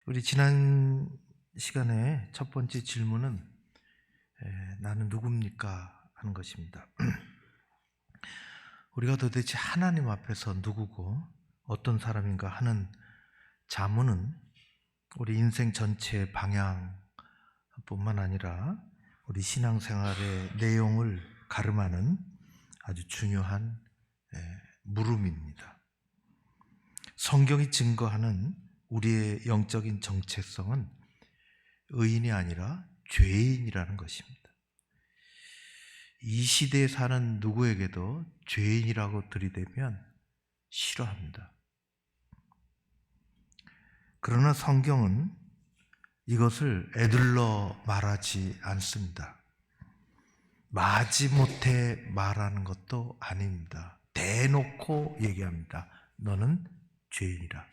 우리 지난 시간에 첫 번째 질문은 나는 누굽니까? 하는 것입니다. 우리가 도대체 하나님 앞에서 누구고 어떤 사람인가 하는 자문은 우리 인생 전체의 방향뿐만 아니라 우리 신앙생활의 내용을 가름하는 아주 중요한 물음입니다. 성경이 증거하는 우리의 영적인 정체성은 의인이 아니라 죄인이라는 것입니다. 이 시대에 사는 누구에게도 죄인이라고 들이대면 싫어합니다. 그러나 성경은 이것을 에둘러 말하지 않습니다. 마지못해 말하는 것도 아닙니다. 대놓고 얘기합니다. 너는 죄인이라.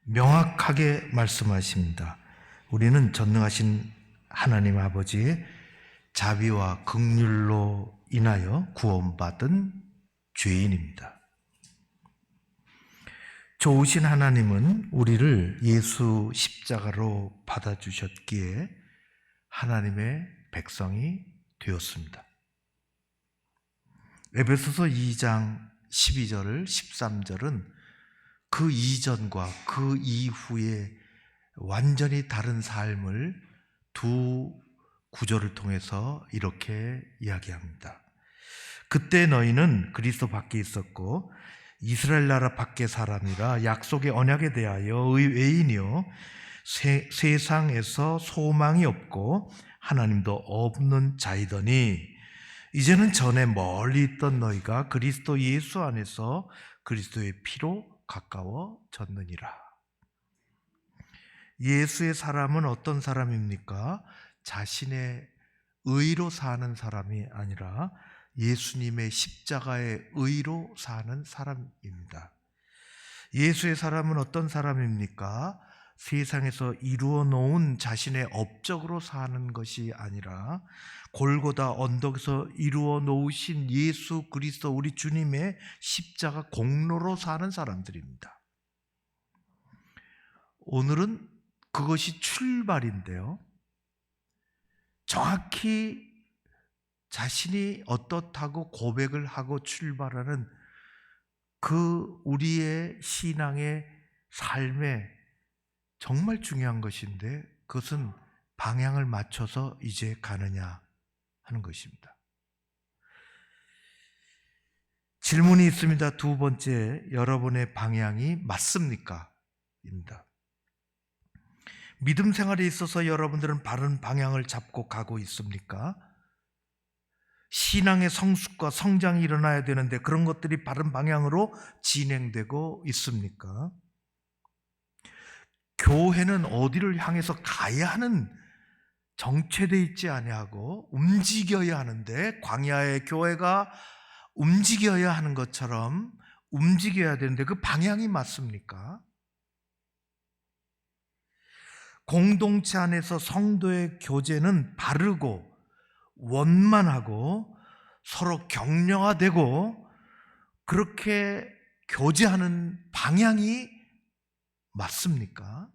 명확하게 말씀하십니다. 우리는 전능하신 하나님 아버지의 자비와 긍휼로 인하여 구원받은 죄인입니다. 좋으신 하나님은 우리를 예수 십자가로 받아주셨기에 하나님의 백성이 되었습니다. 에베소서 2장 12절, 13절은 그 이전과 그 이후에 완전히 다른 삶을 두 구절을 통해서 이렇게 이야기합니다. 그때 너희는 그리스도 밖에 있었고 이스라엘 나라 밖의 사람이라 약속의 언약에 대하여 외인이요 세상에서 소망이 없고 하나님도 없는 자이더니 이제는 전에 멀리 있던 너희가 그리스도 예수 안에서 그리스도의 피로 가까워졌느니라. 예수의 사람은 어떤 사람입니까? 자신의 의로 사는 사람이 아니라 예수님의 십자가의 의로 사는 사람입니다. 예수의 사람은 어떤 사람입니까? 세상에서 이루어 놓은 자신의 업적으로 사는 것이 아니라 골고다 언덕에서 이루어 놓으신 예수 그리스도 우리 주님의 십자가 공로로 사는 사람들입니다. 오늘은 그것이 출발인데요. 정확히 자신이 어떻다고 고백을 하고 출발하는 그 우리의 신앙의 삶에 정말 중요한 것인데 그것은 방향을 맞춰서 이제 가느냐 하는 것입니다. 질문이 있습니다. 두 번째, 여러분의 방향이 맞습니까? 입니다. 믿음 생활에 있어서 여러분들은 바른 방향을 잡고 가고 있습니까? 신앙의 성숙과 성장이 일어나야 되는데 그런 것들이 바른 방향으로 진행되고 있습니까? 교회는 어디를 향해서 가야 하는 정체되어 있지 아니하고 움직여야 하는데 광야의 교회가 움직여야 하는 것처럼 움직여야 되는데 그 방향이 맞습니까? 공동체 안에서 성도의 교제는 바르고 원만하고 서로 격려되고 그렇게 교제하는 방향이 맞습니까?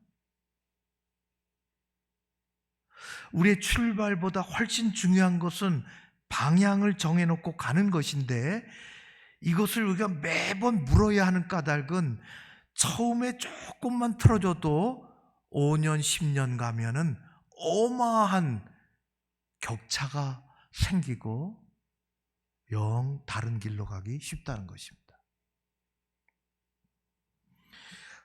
우리의 출발보다 훨씬 중요한 것은 방향을 정해놓고 가는 것인데 이것을 우리가 매번 물어야 하는 까닭은 처음에 조금만 틀어줘도 5년, 10년 가면은 어마어마한 격차가 생기고 영 다른 길로 가기 쉽다는 것입니다.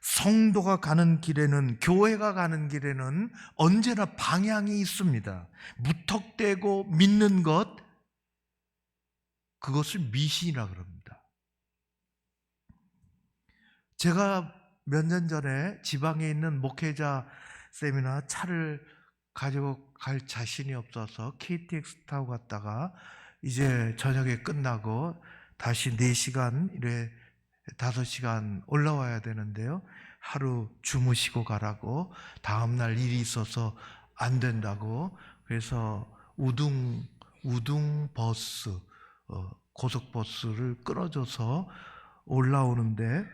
성도가 가는 길에는, 교회가 가는 길에는 언제나 방향이 있습니다. 무턱대고 믿는 것, 그것을 미신이라 그럽니다. 제가 몇 년 전에 지방에 있는 목회자 세미나 차를 가지고 갈 자신이 없어서 KTX 타고 갔다가 이제 저녁에 끝나고 다시 4시간, 5시간 올라와야 되는데요. 하루 주무시고 가라고, 다음날 일이 있어서 안 된다고, 그래서 우등 버스, 고속버스를 끊어줘서 올라오는데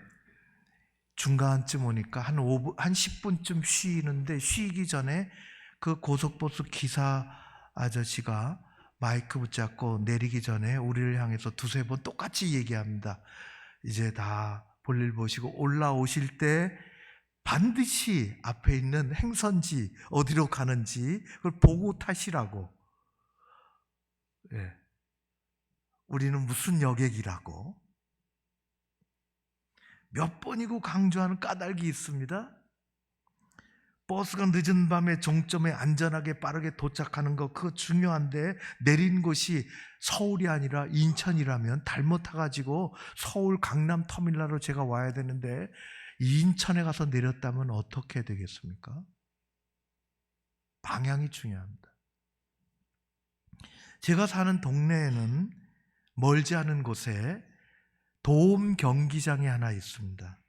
중간쯤 오니까 한 5분, 한 10분쯤 쉬는데 쉬기 전에 그 고속버스 기사 아저씨가 마이크 붙잡고 내리기 전에 우리를 향해서 두세 번 똑같이 얘기합니다. 이제 다 볼일 보시고 올라오실 때 반드시 앞에 있는 행선지 어디로 가는지 그걸 보고 타시라고. 예. 우리는 무슨 여객이라고 몇 번이고 강조하는 까닭이 있습니다. 버스가 늦은 밤에 종점에 안전하게 빠르게 도착하는 거 그거 중요한데 내린 곳이 서울이 아니라 인천이라면 잘못 타가지고 서울 강남 터미널로 제가 와야 되는데 인천에 가서 내렸다면 어떻게 되겠습니까? 방향이 중요합니다. 제가 사는 동네에는 멀지 않은 곳에 돔 경기장이 하나 있습니다.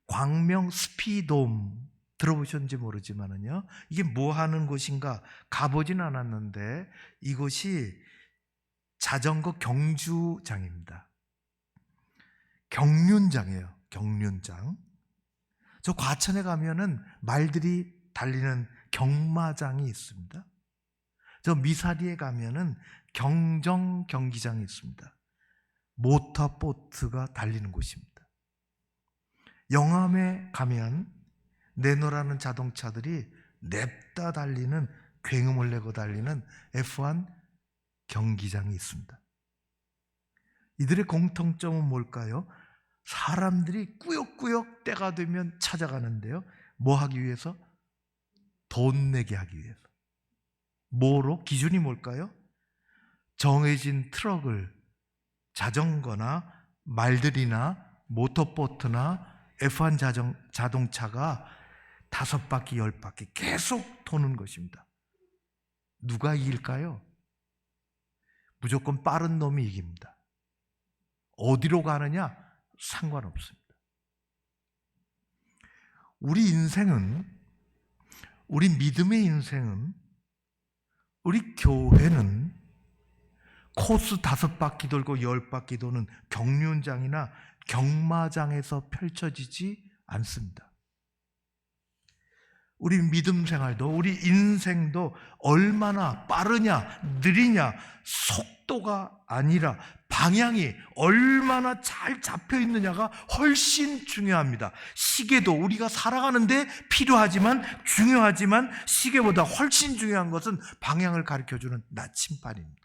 광명 스피돔 들어보셨는지 모르지만은요, 이게 뭐 하는 곳인가 가보진 않았는데 이곳이 자전거 경주장입니다. 경륜장이에요. 경륜장. 저 과천에 가면은 말들이 달리는 경마장이 있습니다. 저 미사리에 가면은 경정 경기장이 있습니다. 모터보트가 달리는 곳입니다. 영암에 가면 내노라는 자동차들이 냅다 달리는, 굉음을 내고 달리는 F1 경기장이 있습니다. 이들의 공통점은 뭘까요? 사람들이 꾸역꾸역 때가 되면 찾아가는데요. 뭐 하기 위해서? 돈 내게 하기 위해서. 뭐로? 기준이 뭘까요? 정해진 트럭을 자전거나 말들이나 모터보트나 F1 자동차가 5바퀴, 10바퀴 계속 도는 것입니다. 누가 이길까요? 무조건 빠른 놈이 이깁니다. 어디로 가느냐? 상관없습니다. 우리 인생은, 우리 믿음의 인생은, 우리 교회는 코스 5바퀴 돌고 10바퀴 도는 경륜장이나 경마장에서 펼쳐지지 않습니다. 우리 믿음 생활도, 우리 인생도 얼마나 빠르냐, 느리냐, 속도가 아니라 방향이 얼마나 잘 잡혀 있느냐가 훨씬 중요합니다. 시계도 우리가 살아가는데 필요하지만, 중요하지만 시계보다 훨씬 중요한 것은 방향을 가르쳐주는 나침반입니다.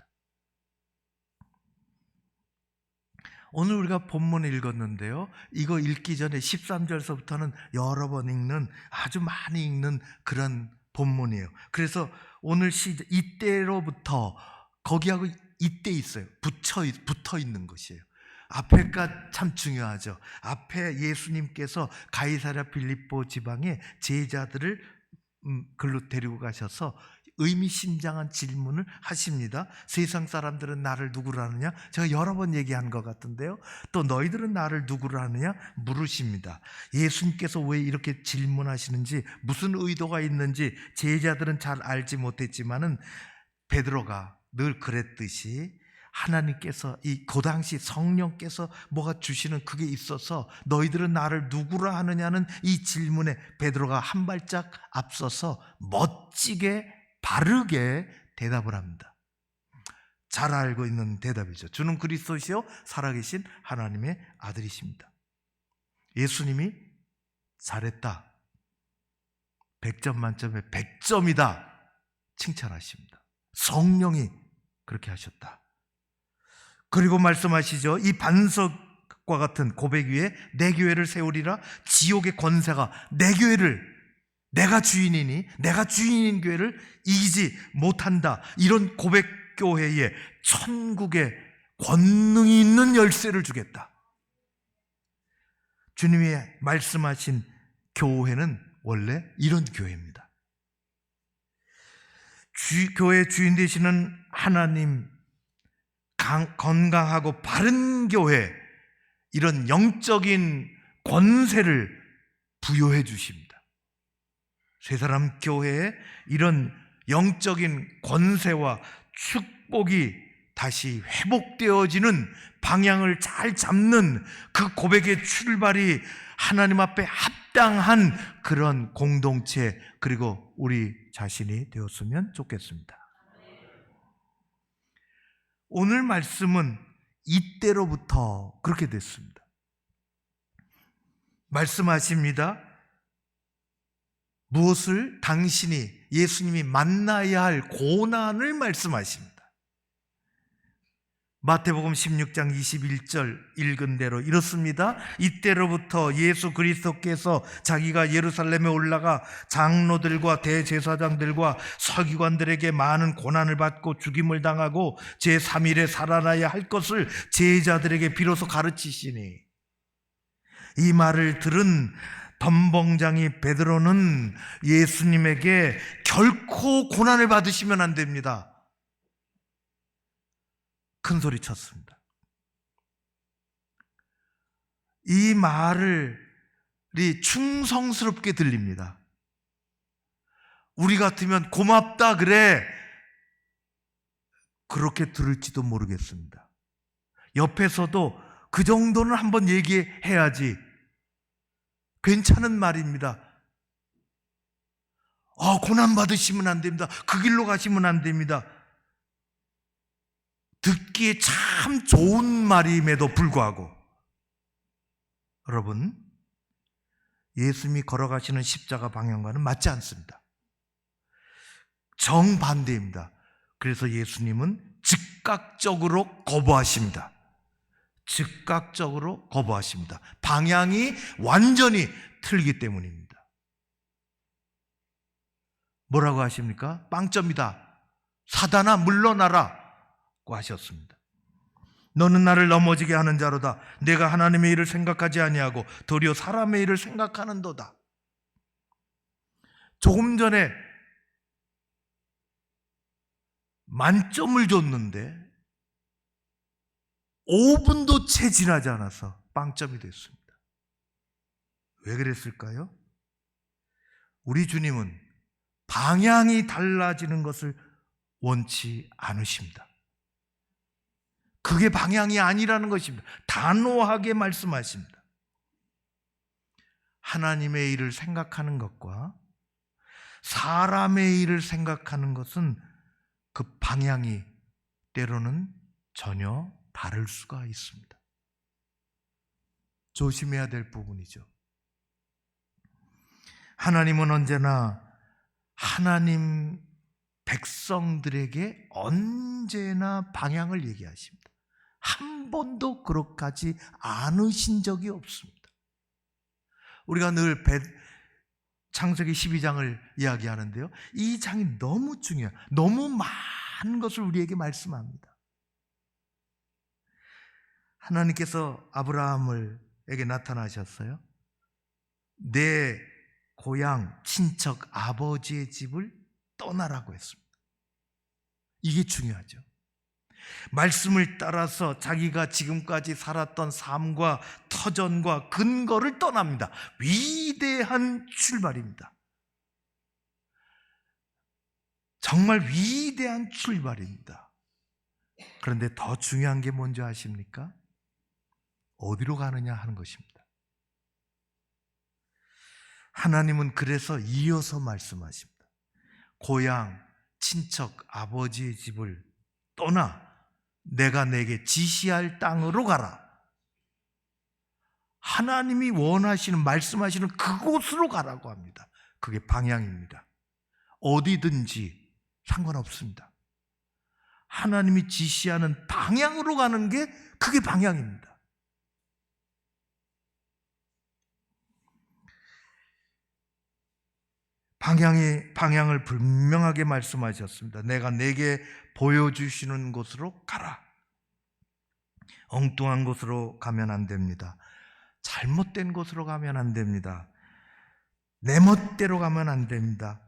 오늘 우리가 본문을 읽었는데요, 이거 읽기 전에 13절서부터는 여러 번 읽는, 아주 많이 읽는 그런 본문이에요. 그래서 오늘 이때로부터, 거기하고 이때 있어요. 붙어 있는 것이에요. 앞에가 참 중요하죠. 앞에 예수님께서 가이사랴 빌립보 지방에 제자들을 글로 데리고 가셔서 의미심장한 질문을 하십니다. 세상 사람들은 나를 누구로 아느냐? 제가 여러 번 얘기한 것 같은데요. 또 너희들은 나를 누구로 아느냐? 물으십니다. 예수님께서 왜 이렇게 질문하시는지, 무슨 의도가 있는지 제자들은 잘 알지 못했지만은 베드로가 늘 그랬듯이 하나님께서 그 당시 성령께서 뭐가 주시는 그게 있어서 너희들은 나를 누구라 하느냐는 이 질문에 베드로가 한 발짝 앞서서 멋지게 바르게 대답을 합니다. 잘 알고 있는 대답이죠. 주는 그리스도시요 살아계신 하나님의 아들이십니다. 예수님이 잘했다, 100점 만점에 100점이다 칭찬하십니다. 성령이 그렇게 하셨다. 그리고 말씀하시죠. 이 반석과 같은 고백 위에 내 교회를 세우리라. 지옥의 권세가 내 교회를, 내가 주인이니 내가 주인인 교회를 이기지 못한다. 이런 고백 교회에 천국의 권능이 있는 열쇠를 주겠다. 주님이 말씀하신 교회는 원래 이런 교회입니다. 교회 주인 되시는 하나님, 건강하고 바른 교회, 이런 영적인 권세를 부여해 주십니다. 쇠사람 교회에 이런 영적인 권세와 축복이 다시 회복되어지는, 방향을 잘 잡는 그 고백의 출발이 하나님 앞에 합당한 그런 공동체, 그리고 우리 자신이 되었으면 좋겠습니다. 오늘 말씀은 이때로부터 그렇게 됐습니다. 말씀하십니다. 무엇을? 당신이, 예수님이 만나야 할 고난을 말씀하십니다. 마태복음 16장 21절 읽은 대로 이렇습니다. 이때로부터 예수 그리스도께서 자기가 예루살렘에 올라가 장로들과 대제사장들과 서기관들에게 많은 고난을 받고 죽임을 당하고 제3일에 살아나야 할 것을 제자들에게 비로소 가르치시니, 이 말을 들은 덤벙장이 베드로는 예수님에게 결코 고난을 받으시면 안 됩니다, 큰 소리 쳤습니다. 이 말이 충성스럽게 들립니다. 우리 같으면 고맙다 그래, 그렇게 들을지도 모르겠습니다. 옆에서도 그 정도는 한번 얘기해야지, 괜찮은 말입니다. 고난 받으시면 안 됩니다, 그 길로 가시면 안 됩니다, 듣기에 참 좋은 말임에도 불구하고, 여러분, 예수님이 걸어가시는 십자가 방향과는 맞지 않습니다. 정반대입니다. 그래서 예수님은 즉각적으로 거부하십니다. 즉각적으로 거부하십니다. 방향이 완전히 틀리기 때문입니다. 뭐라고 하십니까? 빵점이다, 사단아 물러나라 고 하셨습니다. 너는 나를 넘어지게 하는 자로다. 내가 하나님의 일을 생각하지 아니하고 도리어 사람의 일을 생각하는도다. 조금 전에 만점을 줬는데 5분도 채 지나지 않아서 빵점이 됐습니다. 왜 그랬을까요? 우리 주님은 방향이 달라지는 것을 원치 않으십니다. 그게 방향이 아니라는 것입니다. 단호하게 말씀하십니다. 하나님의 일을 생각하는 것과 사람의 일을 생각하는 것은 그 방향이 때로는 전혀 다를 수가 있습니다. 조심해야 될 부분이죠. 하나님은 언제나 하나님 백성들에게 언제나 방향을 얘기하십니다. 한 번도 그렇게 하지 않으신 적이 없습니다. 우리가 늘 창세기 12장을 이야기하는데요, 이 장이 너무 중요해요. 너무 많은 것을 우리에게 말씀합니다. 하나님께서 아브라함에게 나타나셨어요. 내 고향 친척 아버지의 집을 떠나라고 했습니다. 이게 중요하죠. 말씀을 따라서 자기가 지금까지 살았던 삶과 터전과 근거를 떠납니다. 위대한 출발입니다. 정말 위대한 출발입니다. 그런데 더 중요한 게 뭔지 아십니까? 어디로 가느냐 하는 것입니다. 하나님은 그래서 이어서 말씀하십니다. 고향, 친척, 아버지의 집을 떠나 내가 내게 지시할 땅으로 가라. 하나님이 원하시는, 말씀하시는 그곳으로 가라고 합니다. 그게 방향입니다. 어디든지 상관없습니다. 하나님이 지시하는 방향으로 가는 게 그게 방향입니다. 방향을 분명하게 말씀하셨습니다. 내가 내게 보여주시는 곳으로 가라. 엉뚱한 곳으로 가면 안 됩니다. 잘못된 곳으로 가면 안 됩니다. 내 멋대로 가면 안 됩니다.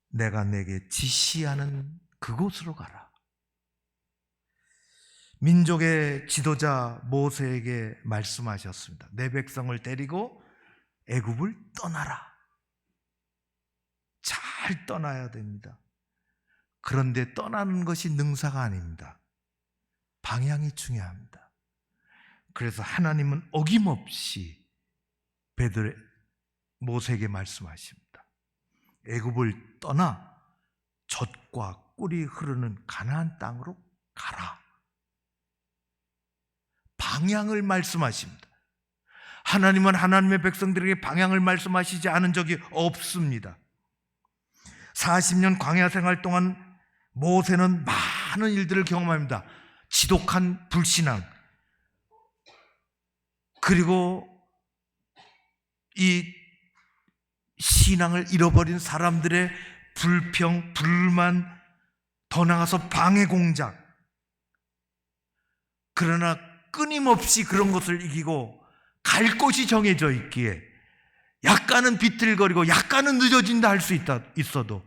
내가 내게 지시하는 그곳으로 가라. 민족의 지도자 모세에게 말씀하셨습니다. 내 백성을 데리고 애굽을 떠나라. 잘 떠나야 됩니다. 그런데 떠나는 것이 능사가 아닙니다. 방향이 중요합니다. 그래서 하나님은 어김없이 베드레 모세에게 말씀하십니다. 애굽을 떠나 젖과 꿀이 흐르는 가나안 땅으로 가라. 방향을 말씀하십니다. 하나님은 하나님의 백성들에게 방향을 말씀하시지 않은 적이 없습니다. 40년 광야 생활 동안 모세는 많은 일들을 경험합니다. 지독한 불신앙, 그리고 이 신앙을 잃어버린 사람들의 불평, 불만, 더 나아가서 방해 공작. 그러나 끊임없이 그런 것을 이기고 갈 곳이 정해져 있기에 약간은 비틀거리고 약간은 늦어진다 할 수 있어도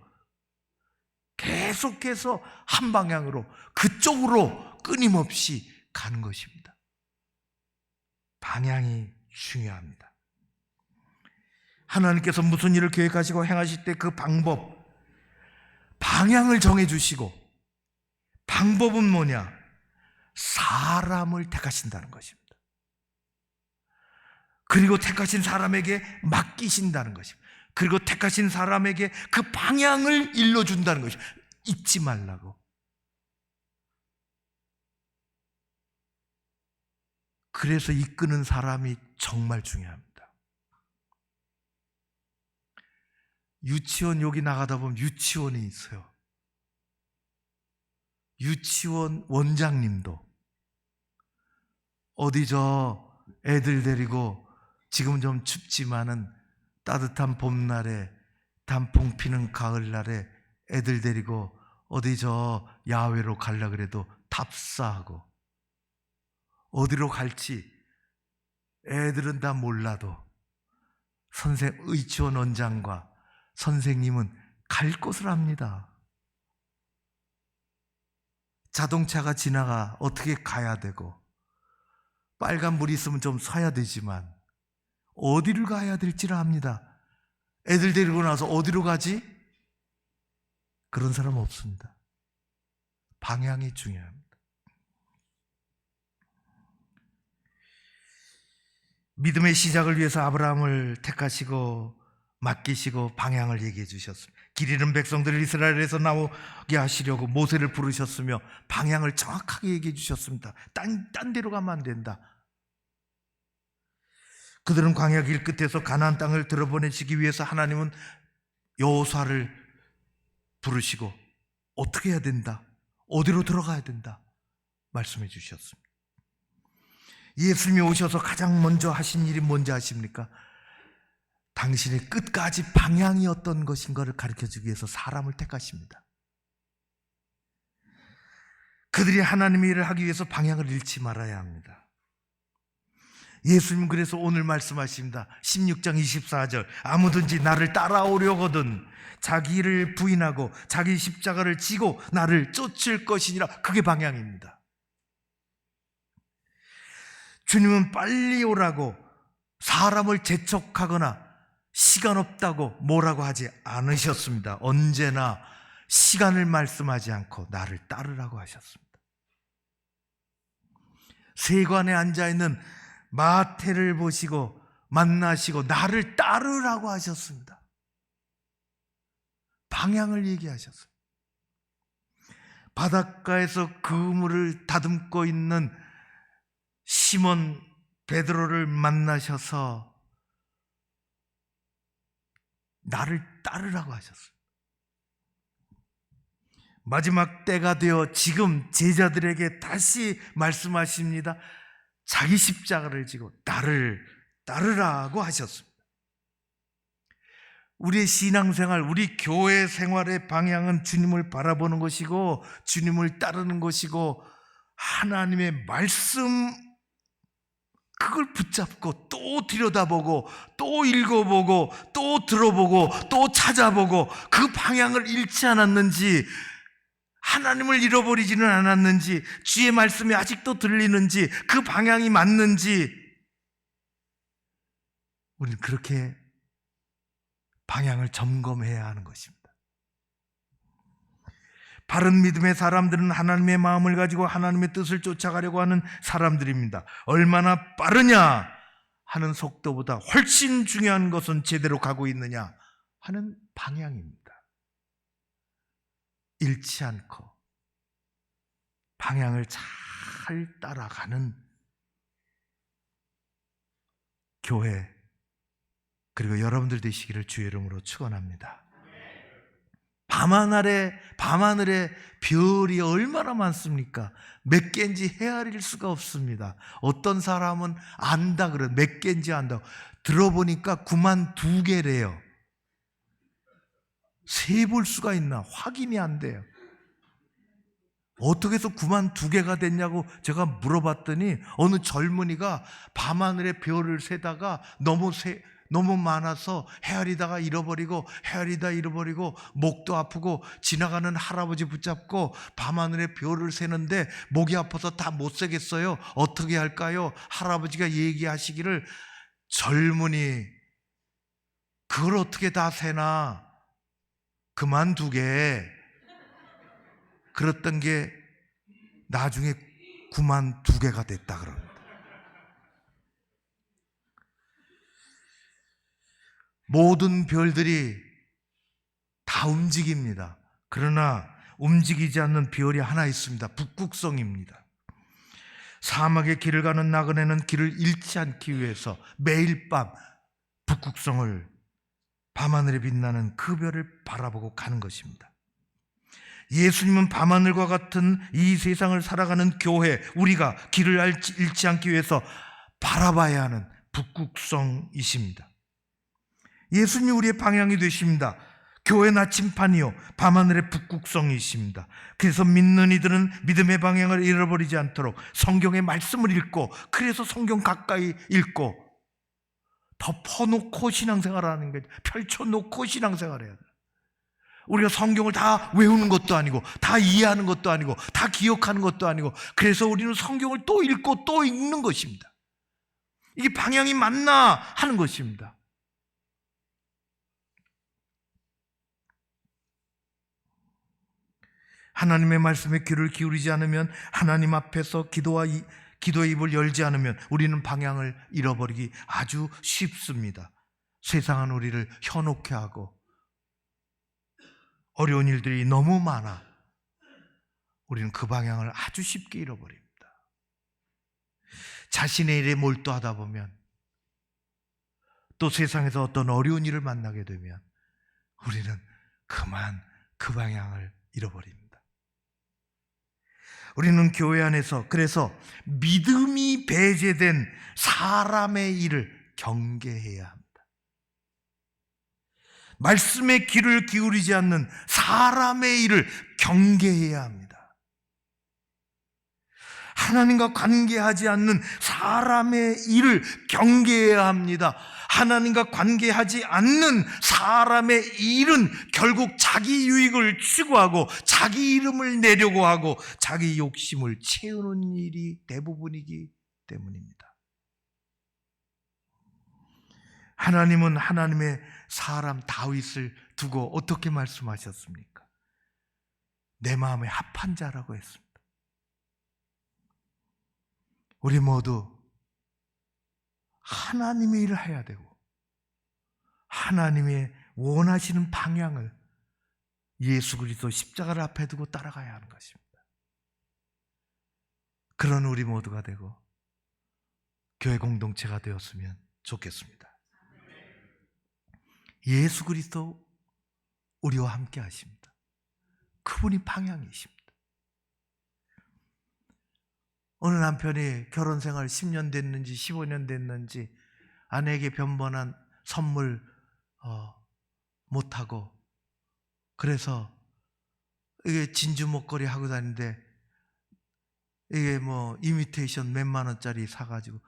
계속해서 한 방향으로, 그쪽으로 끊임없이 가는 것입니다. 방향이 중요합니다. 하나님께서 무슨 일을 계획하시고 행하실 때 그 방향을 정해주시고, 방법은 뭐냐? 사람을 택하신다는 것입니다. 그리고 택하신 사람에게 맡기신다는 것입니다. 그리고 택하신 사람에게 그 방향을 일러준다는 것입니다. 잊지 말라고. 그래서 이끄는 사람이 정말 중요합니다. 유치원 여기 나가다 보면 유치원이 있어요. 유치원 원장님도 어디 저 애들 데리고 지금 좀 춥지만은 따뜻한 봄날에, 단풍 피는 가을날에 애들 데리고 어디 저 야외로 가려고 그래도 답사하고, 어디로 갈지 애들은 다 몰라도 유치원 원장과 선생님은 갈 곳을 압니다. 자동차가 지나가 어떻게 가야 되고, 빨간 불이 있으면 좀 서야 되지만 어디를 가야 될지를 압니다. 애들 데리고 나서 어디로 가지? 그런 사람 없습니다. 방향이 중요합니다. 믿음의 시작을 위해서 아브라함을 택하시고 맡기시고 방향을 얘기해 주셨습니다. 길 잃은 백성들을 이스라엘에서 나오게 하시려고 모세를 부르셨으며 방향을 정확하게 얘기해 주셨습니다. 딴 데로 가면 안 된다. 그들은 광야 길 끝에서 가나안 땅을 들어보내시기 위해서 하나님은 여호수아를 부르시고 어떻게 해야 된다, 어디로 들어가야 된다 말씀해 주셨습니다. 예수님이 오셔서 가장 먼저 하신 일이 뭔지 아십니까? 당신의 끝까지 방향이 어떤 것인가를 가르쳐주기 위해서 사람을 택하십니다. 그들이 하나님의 일을 하기 위해서 방향을 잃지 말아야 합니다. 예수님 그래서 오늘 말씀하십니다. 16장 24절, 아무든지 나를 따라오려거든 자기를 부인하고 자기 십자가를 지고 나를 쫓을 것이니라. 그게 방향입니다. 주님은 빨리 오라고 사람을 재촉하거나 시간 없다고 뭐라고 하지 않으셨습니다. 언제나 시간을 말씀하지 않고 나를 따르라고 하셨습니다. 세관에 앉아있는 마태를 보시고 만나시고 나를 따르라고 하셨습니다. 방향을 얘기하셨어요. 바닷가에서 그물을 다듬고 있는 시몬 베드로를 만나셔서 나를 따르라고 하셨어요. 마지막 때가 되어 지금 제자들에게 다시 말씀하십니다. 자기 십자가를 지고 나를 따르라고 하셨습니다. 우리의 신앙생활, 우리 교회 생활의 방향은 주님을 바라보는 것이고 주님을 따르는 것이고 하나님의 말씀, 그걸 붙잡고 또 들여다보고 또 읽어보고 또 들어보고 또 찾아보고 그 방향을 잃지 않았는지, 하나님을 잃어버리지는 않았는지, 주의 말씀이 아직도 들리는지, 그 방향이 맞는지, 우리는 그렇게 방향을 점검해야 하는 것입니다. 바른 믿음의 사람들은 하나님의 마음을 가지고 하나님의 뜻을 쫓아가려고 하는 사람들입니다. 얼마나 빠르냐? 하는 속도보다 훨씬 중요한 것은 제대로 가고 있느냐 하는 방향입니다. 잃지 않고 방향을 잘 따라가는 교회, 그리고 여러분들 되시기를 주의 이름으로 축원합니다. 밤하늘에 별이 얼마나 많습니까? 몇 개인지 헤아릴 수가 없습니다. 어떤 사람은 안다 그래, 몇 개인지 안다고. 들어보니까 92개래요. 세 볼 수가 있나 확인이 안 돼요. 어떻게 해서 92개가 됐냐고 제가 물어봤더니 어느 젊은이가 밤하늘에 별을 세다가 너무 많아서 헤아리다가 잃어버리고 헤아리다 잃어버리고 목도 아프고 지나가는 할아버지 붙잡고 밤하늘에 별을 세는데 목이 아파서 다 못 세겠어요. 어떻게 할까요? 할아버지가 얘기하시기를, 젊은이 그걸 어떻게 다 세나, 그만두게. 그랬던 게 나중에 92개가 됐다 그럽니다. 모든 별들이 다 움직입니다. 그러나 움직이지 않는 별이 하나 있습니다. 북극성입니다. 사막의 길을 가는 나그네는 길을 잃지 않기 위해서 매일 밤 북극성을, 밤하늘에 빛나는 그 별을 바라보고 가는 것입니다. 예수님은 밤하늘과 같은 이 세상을 살아가는 교회, 우리가 길을 잃지 않기 위해서 바라봐야 하는 북극성이십니다. 예수님이 우리의 방향이 되십니다. 교회 나침판이요 밤하늘의 북극성이십니다. 그래서 믿는 이들은 믿음의 방향을 잃어버리지 않도록 성경의 말씀을 읽고, 그래서 성경 가까이 읽고 덮어놓고 신앙생활하는 거죠. 펼쳐놓고 신앙생활해야 돼요. 우리가 성경을 다 외우는 것도 아니고 다 이해하는 것도 아니고 다 기억하는 것도 아니고, 그래서 우리는 성경을 또 읽고 또 읽는 것입니다. 이게 방향이 맞나 하는 것입니다. 하나님의 말씀에 귀를 기울이지 않으면, 하나님 앞에서 기도의 입을 열지 않으면 우리는 방향을 잃어버리기 아주 쉽습니다. 세상은 우리를 현혹해 하고 어려운 일들이 너무 많아 우리는 그 방향을 아주 쉽게 잃어버립니다. 자신의 일에 몰두하다 보면, 또 세상에서 어떤 어려운 일을 만나게 되면 우리는 그만 그 방향을 잃어버립니다. 우리는 교회 안에서 그래서 믿음이 배제된 사람의 일을 경계해야 합니다. 말씀에 귀를 기울이지 않는 사람의 일을 경계해야 합니다. 하나님과 관계하지 않는 사람의 일을 경계해야 합니다. 하나님과 관계하지 않는 사람의 일은 결국 자기 유익을 추구하고 자기 이름을 내려고 하고 자기 욕심을 채우는 일이 대부분이기 때문입니다. 하나님은 하나님의 사람 다윗을 두고 어떻게 말씀하셨습니까? 내 마음에 합한 자라고 했습니다. 우리 모두 하나님의 일을 해야 되고 하나님의 원하시는 방향을 예수 그리스도 십자가를 앞에 두고 따라가야 하는 것입니다. 그런 우리 모두가 되고 교회 공동체가 되었으면 좋겠습니다. 예수 그리스도 우리와 함께 하십니다. 그분이 방향이십니다. 어느 남편이 결혼 생활 10년 됐는지 15년 됐는지 아내에게 변번한 선물 못하고, 그래서 이게 진주 목걸이 하고 다니는데 이게 뭐 이미테이션 몇만 원짜리 사가지고,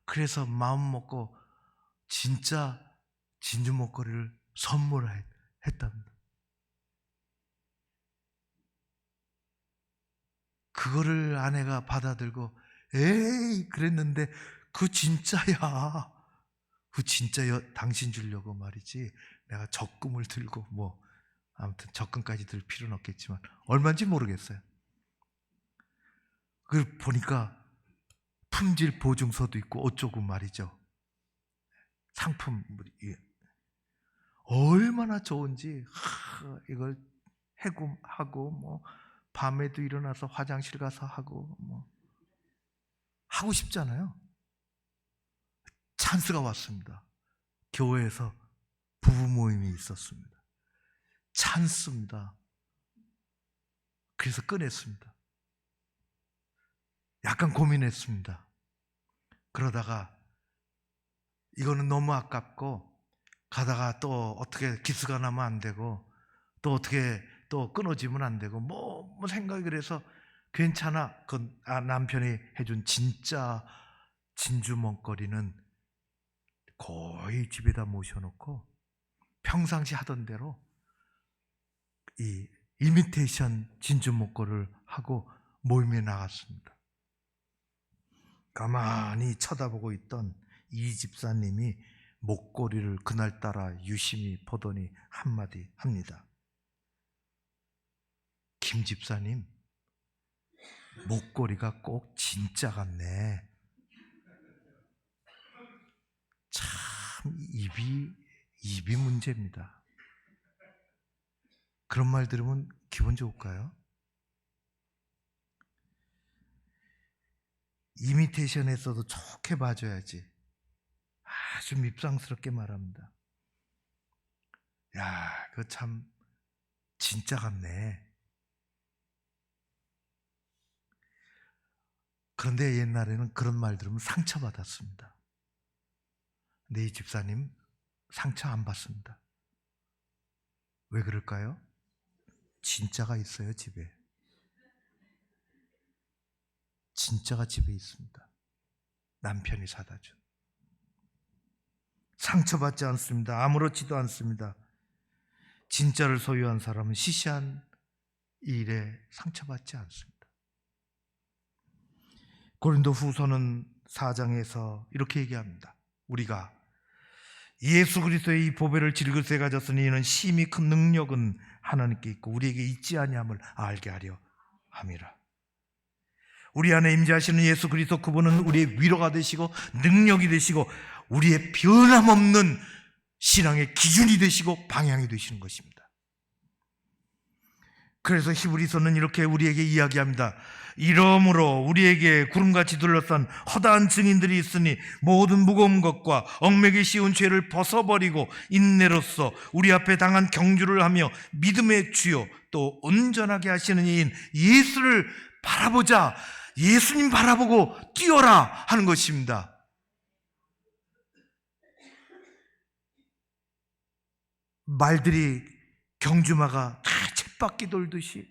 그래서 마음 먹고 진짜 진주 목걸이를 선물했답니다. 그거를 아내가 받아들고 에이 그랬는데 그 진짜야. 그 진짜 당신 주려고 말이지 내가 적금을 들고 뭐 아무튼 적금까지 들 필요는 없겠지만 얼마인지 모르겠어요. 그걸 보니까 품질 보증서도 있고 어쩌고 말이죠. 상품물이 얼마나 좋은지 이걸 해금하고 뭐 밤에도 일어나서 화장실 가서 하고 뭐 하고 싶잖아요. 찬스가 왔습니다. 교회에서 부부 모임이 있었습니다. 찬스입니다. 그래서 꺼냈습니다. 약간 고민했습니다. 그러다가 이거는 너무 아깝고 가다가 또 어떻게 기스가 나면 안 되고 또 어떻게 또 끊어지면 안 되고 뭐 생각이 그래서 괜찮아. 남편이 해준 진짜 진주 먹거리는 거의 집에다 모셔놓고 평상시 하던 대로 이 이미테이션 진주 목걸이를 하고 모임에 나갔습니다. 가만히 쳐다보고 있던 이 집사님이 목걸이를 그날따라 유심히 보더니 한마디 합니다. 김 집사님, 목걸이가 꼭 진짜 같네. 참 입이 문제입니다. 그런 말 들으면 기분 좋을까요? 이미테이션에서도 좋게 봐줘야지. 아주 밉상스럽게 말합니다. 야, 그거 참 진짜 같네. 그런데 옛날에는 그런 말 들으면 상처받았습니다. 근데 이 집사님 상처 안 받습니다. 왜 그럴까요? 진짜가 있어요, 집에. 진짜가 집에 있습니다. 남편이 사다 준. 상처받지 않습니다. 아무렇지도 않습니다. 진짜를 소유한 사람은 시시한 일에 상처받지 않습니다. 고린도 후서는 4장에서 이렇게 얘기합니다. 우리가 예수 그리스도의 이 보배를 질그새 가졌으니 이는 심히 큰 능력은 하나님께 있고 우리에게 있지 아니함을 알게 하려 함이라. 우리 안에 임재하시는 예수 그리스도 그분은 우리의 위로가 되시고 능력이 되시고 우리의 변함없는 신앙의 기준이 되시고 방향이 되시는 것입니다. 그래서 히브리서는 이렇게 우리에게 이야기합니다. 이러므로 우리에게 구름같이 둘러싼 허다한 증인들이 있으니 모든 무거운 것과 얽매기 쉬운 죄를 벗어버리고 인내로써 우리 앞에 당한 경주를 하며 믿음의 주요 또 온전하게 하시는 이인 예수를 바라보자. 예수님 바라보고 뛰어라 하는 것입니다. 말들이 경주마가 다 쳇바퀴 돌듯이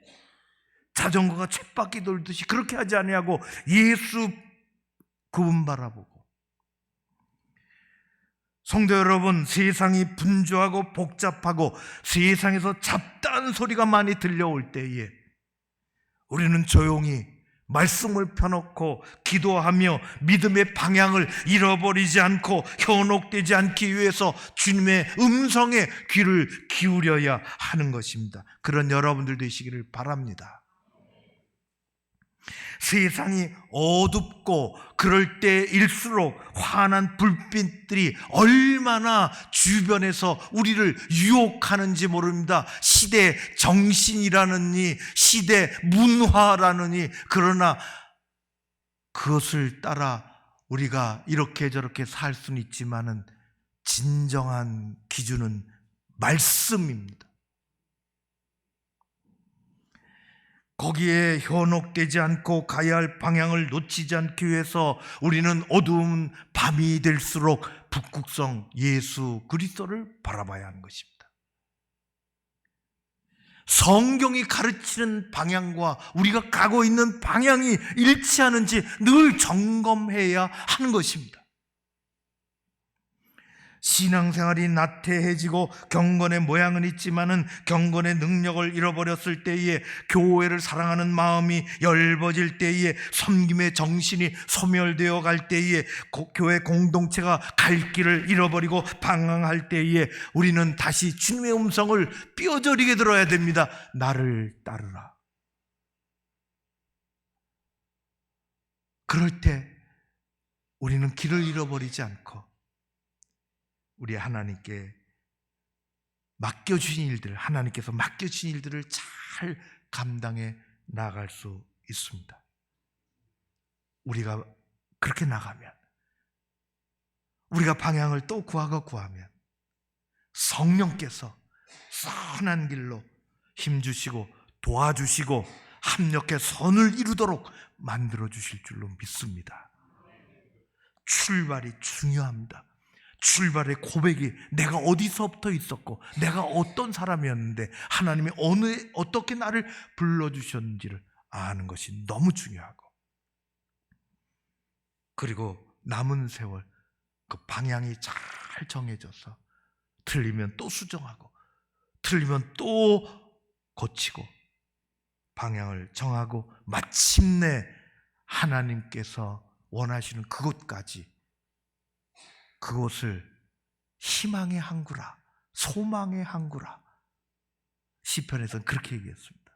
자전거가 쳇바퀴 돌듯이 그렇게 하지 아니하고 예수 그분 바라보고. 성도 여러분, 세상이 분주하고 복잡하고 세상에서 잡다한 소리가 많이 들려올 때에 우리는 조용히 말씀을 펴놓고 기도하며 믿음의 방향을 잃어버리지 않고 현혹되지 않기 위해서 주님의 음성에 귀를 기울여야 하는 것입니다. 그런 여러분들 되시기를 바랍니다. 세상이 어둡고 그럴 때일수록 환한 불빛들이 얼마나 주변에서 우리를 유혹하는지 모릅니다. 시대 정신이라느니 시대 문화라느니 그러나 그것을 따라 우리가 이렇게 저렇게 살 수는 있지만은 진정한 기준은 말씀입니다. 거기에 현혹되지 않고 가야 할 방향을 놓치지 않기 위해서 우리는 어두운 밤이 될수록 북극성 예수 그리스도를 바라봐야 하는 것입니다. 성경이 가르치는 방향과 우리가 가고 있는 방향이 일치하는지 늘 점검해야 하는 것입니다. 신앙생활이 나태해지고 경건의 모양은 있지만은 경건의 능력을 잃어버렸을 때에 교회를 사랑하는 마음이 엷어질 때에 섬김의 정신이 소멸되어 갈 때에 교회 공동체가 갈 길을 잃어버리고 방황할 때에 우리는 다시 주님의 음성을 뼈저리게 들어야 됩니다. 나를 따르라. 그럴 때 우리는 길을 잃어버리지 않고 우리 하나님께 맡겨주신 일들, 하나님께서 맡겨주신 일들을 잘 감당해 나갈 수 있습니다. 우리가 그렇게 나가면, 우리가 방향을 또 구하면 성령께서 선한 길로 힘주시고 도와주시고 합력해 선을 이루도록 만들어주실 줄로 믿습니다. 출발이 중요합니다. 출발의 고백이 내가 어디서부터 있었고 내가 어떤 사람이었는데 하나님이 어떻게 나를 불러주셨는지를 아는 것이 너무 중요하고, 그리고 남은 세월 그 방향이 잘 정해져서 틀리면 또 수정하고 틀리면 또 고치고 방향을 정하고 마침내 하나님께서 원하시는 그곳까지, 그곳을 희망의 항구라, 소망의 항구라 시편에서는 그렇게 얘기했습니다.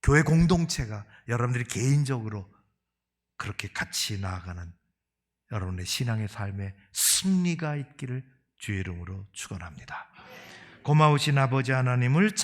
교회 공동체가 여러분들이 개인적으로 그렇게 같이 나아가는 여러분의 신앙의 삶에 승리가 있기를 주의 이름으로 축원합니다. 고마우신 아버지 하나님을